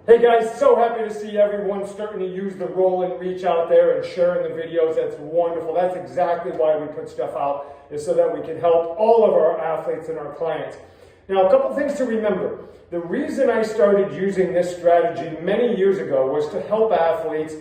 Hey guys, so happy to see everyone starting to use the roll and reach out there and sharing the videos. That's wonderful. That's exactly why we put stuff out, is so that we can help all of our athletes and our clients. Now, a couple things to remember. The reason I started using this strategy many years ago was to help athletes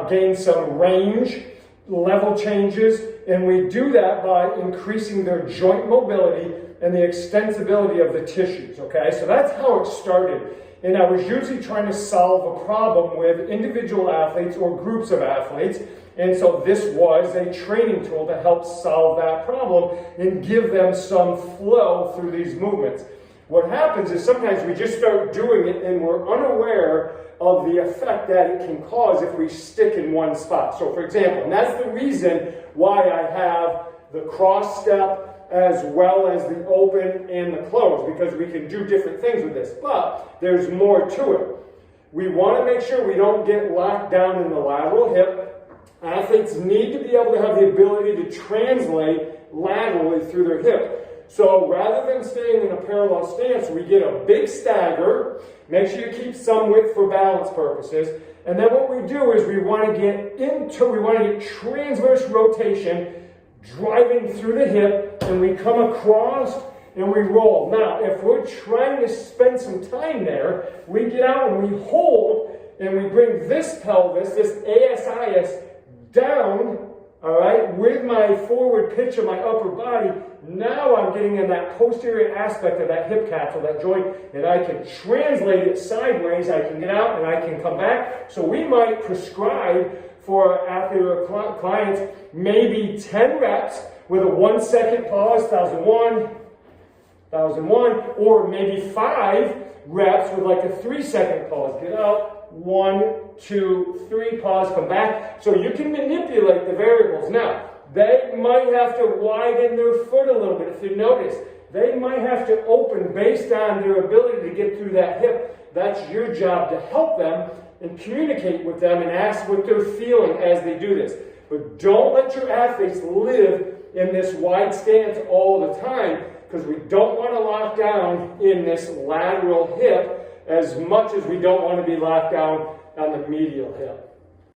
gain some range, level changes, and we do that by increasing their joint mobility and the extensibility of the tissues, okay? So that's how it started. And I was usually trying to solve a problem with individual athletes or groups of athletes. And so this was a training tool to help solve that problem and give them some flow through these movements. What happens is sometimes we just start doing it and we're unaware of the effect that it can cause if we stick in one spot. So for example, and that's the reason why I have the cross step as well as the open and the close, because we can do different things with this. But there's more to it. We want to make sure we don't get locked down in the lateral hip. Athletes need to be able to have the ability to translate laterally through their hip. So rather than staying in a parallel stance, we get a big stagger. Make sure you keep some width for balance purposes. And then what we do is we want to get transverse rotation, driving through the hip, and we come across and we roll. Now, if we're trying to spend some time there, we get out and we hold and we bring this pelvis, this ASIS, down, all right, with my forward pitch of my upper body. Now I'm getting in that posterior aspect of that hip capsule, that joint, and I can translate it sideways. I can get out and I can come back. So we might prescribe for athlete or clients maybe 10 reps with a 1 second pause, 1001, or maybe 5 reps with like a 3 second pause. Get out, 1, 2, 3, pause, come back. So you can manipulate the variables. Now, they might have to widen their foot a little bit. If you notice, they might have to open based on their ability to get through that hip. That's your job, to help them and communicate with them and ask what they're feeling as they do this. But don't let your athletes live in this wide stance all the time, because we don't want to lock down in this lateral hip as much as we don't want to be locked down on the medial hip.